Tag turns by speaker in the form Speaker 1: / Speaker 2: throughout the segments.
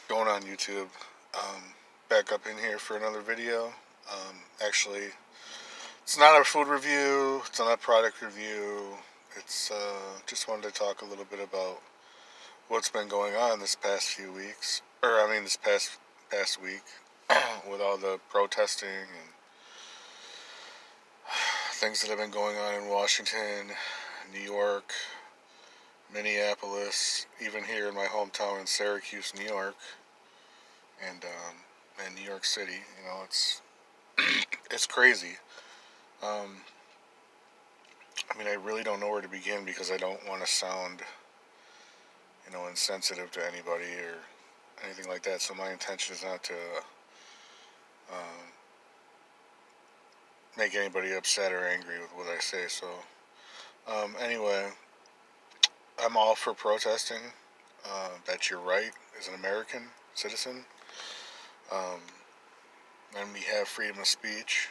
Speaker 1: Going on YouTube. Back up in here for another video. Actually, it's not a food review. It's not a product review. It's just wanted to talk a little bit about what's been going on this past few weeks, this past week, with all the protesting and things that have been going on in Washington, New York, Minneapolis, even here in my hometown in Syracuse, New York, and New York City. It's crazy. Um, I really don't know where to begin because I don't want to sound, insensitive to anybody or anything like that. So my intention is not to um, make anybody upset or angry with what I say. So anyway, I'm all for protesting. That's your right as an American citizen. Um, and we have freedom of speech.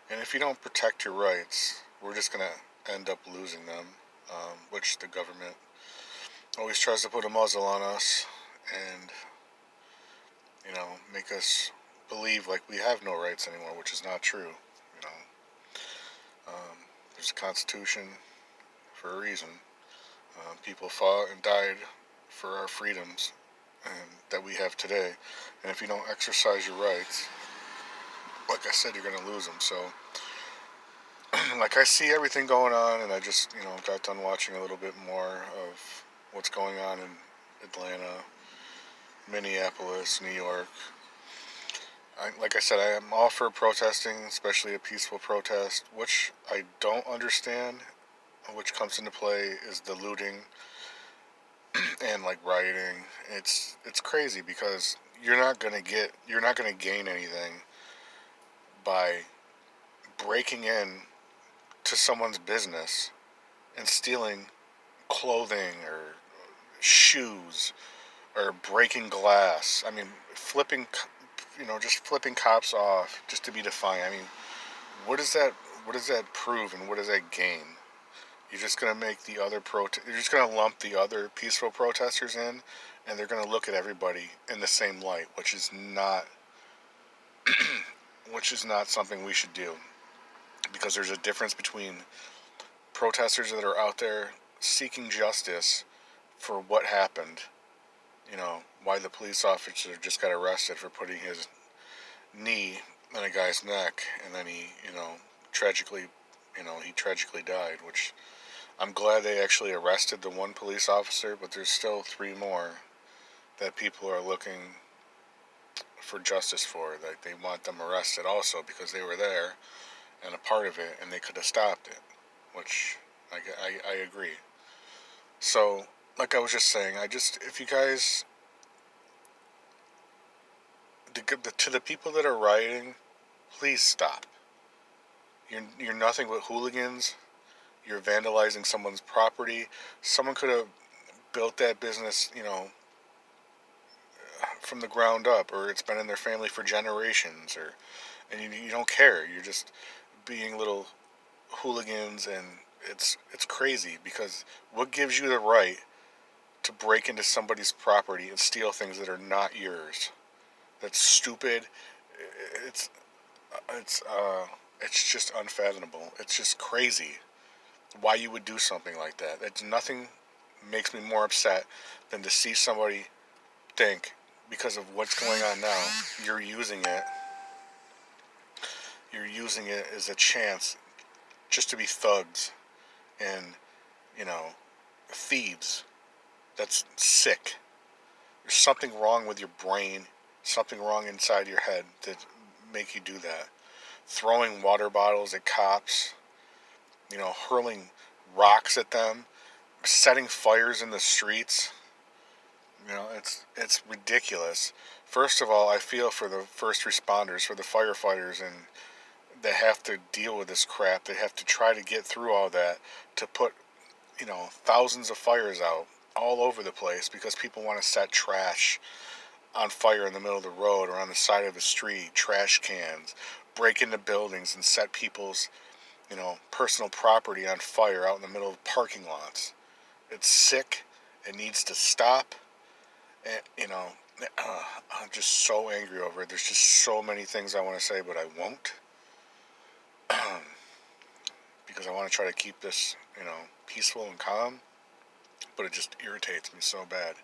Speaker 1: And if you don't protect your rights, we're just going to end up losing them, which the government always tries to put a muzzle on us and, make us believe like we have no rights anymore, which is not true. You know, there's a Constitution for a reason. People fought and died for our freedoms and that we have today. And if you don't exercise your rights, like I said, you're going to lose them. So, like, I see everything going on, and I just, got done watching a little bit more of what's going on in Atlanta, Minneapolis, New York. Like I said, I am all for protesting, especially a peaceful protest. Which I don't understand, which comes into play, is the looting and like rioting. It's crazy because you're not gonna gain anything by breaking in to someone's business and stealing clothing or shoes or breaking glass. Just flipping cops off just to be defiant. What does that prove and what does that gain? You're just gonna make you're just gonna lump the other peaceful protesters in, and they're gonna look at everybody in the same light, which is not something we should do, because there's a difference between protesters that are out there seeking justice for what happened. Why the police officer just got arrested for putting his knee in a guy's neck, and then tragically, he tragically died, which I'm glad they actually arrested the one police officer, but there's still 3 more that people are looking for justice for. Like, they want them arrested also because they were there and a part of it, and they could have stopped it, which I agree. So, like I was just saying, if you guys, to the people that are rioting, please stop. You're nothing but hooligans. You're vandalizing someone's property. Someone could have built that business, from the ground up, or it's been in their family for generations, and you don't care. You're just being little hooligans, and it's crazy because what gives you the right to break into somebody's property and steal things that are not yours? That's stupid. It's it's it's just unfathomable. It's just crazy why you would do something like that. It's nothing makes me more upset than to see somebody think, because of what's going on now, you're using it as a chance just to be thugs and, you know, thieves. That's sick. There's something wrong with your brain, something wrong inside your head that make you do that. Throwing water bottles at cops, hurling rocks at them, setting fires in the streets. It's ridiculous. First of all, I feel for the first responders, for the firefighters, and they have to deal with this crap. They have to try to get through all that to put, thousands of fires out all over the place because people want to set trash on fire in the middle of the road or on the side of the street, trash cans, break into buildings and set people's, personal property on fire out in the middle of parking lots. It's sick. It needs to stop. And, I'm just so angry over it. There's just so many things I want to say, but I won't. Because I want to try to keep this, peaceful and calm, but it just irritates me so bad.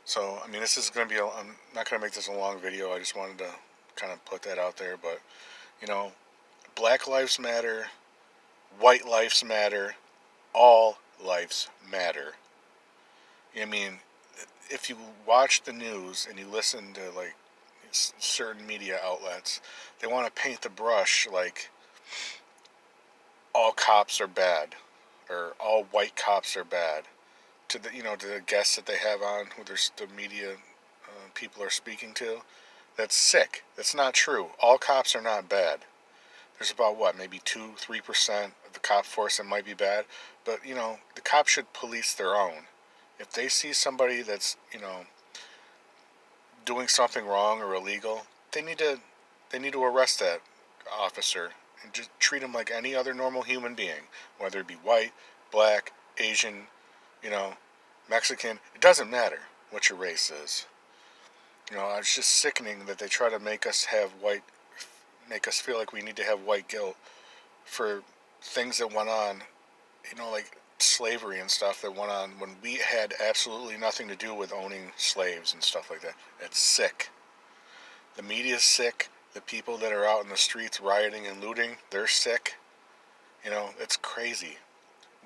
Speaker 1: So, I mean, this is going to be, I'm not going to make this a long video. I just wanted to kind of put that out there. But, you know, Black Lives Matter, White Lives Matter, all lives matter. I mean, if you watch the news and you listen to, like, certain media outlets, they want to paint the brush like all cops are bad or all white cops are bad to the guests that they have on who the media people are speaking to. That's sick. That's not true. All cops are not bad. There's about what, maybe 2-3% of the cop force that might be bad, but the cops should police their own. If they see somebody that's doing something wrong or illegal, they need to arrest that officer and just treat him like any other normal human being, whether it be white, black, Asian, you know, Mexican. It doesn't matter what your race is. It's just sickening that they try to make us feel like we need to have white guilt for things that went on, like slavery and stuff that went on when we had absolutely nothing to do with owning slaves and stuff like that. It's sick. The media's sick. The people that are out in the streets rioting and looting, they're sick. It's crazy.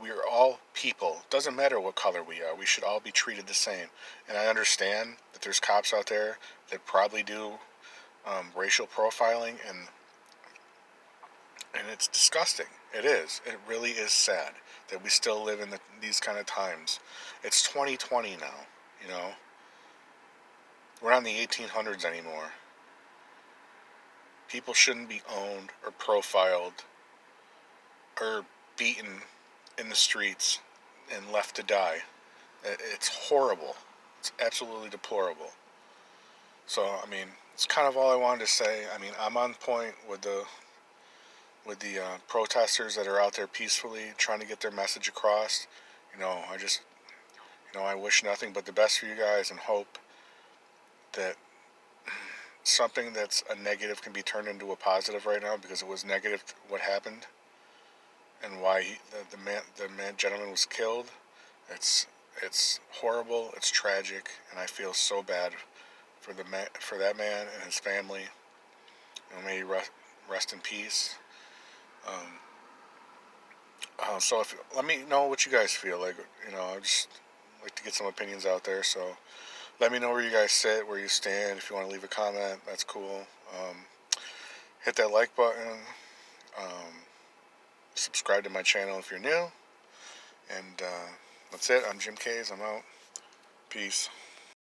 Speaker 1: We are all people. It doesn't matter what color we are. We should all be treated the same. And I understand that there's cops out there that probably do racial profiling, and it's disgusting. It is. It really is sad that we still live in these kind of times. It's 2020 now. We're not in the 1800s anymore. People shouldn't be owned or profiled or beaten in the streets and left to die. It's horrible. It's absolutely deplorable. So, I mean, it's kind of all I wanted to say. I mean, I'm on point with the protesters that are out there peacefully trying to get their message across. I just, I wish nothing but the best for you guys and hope that something that's a negative can be turned into a positive right now, because it was negative what happened and why the gentleman was killed. It's horrible. It's tragic, and I feel so bad for that man and his family. May he rest in peace. So let me know what you guys feel like. I just like to get some opinions out there. So let me know where you guys sit, where you stand. If you want to leave a comment, that's cool. Hit that like button. Subscribe to my channel if you're new. And that's it. I'm Jim Kays. I'm out. Peace.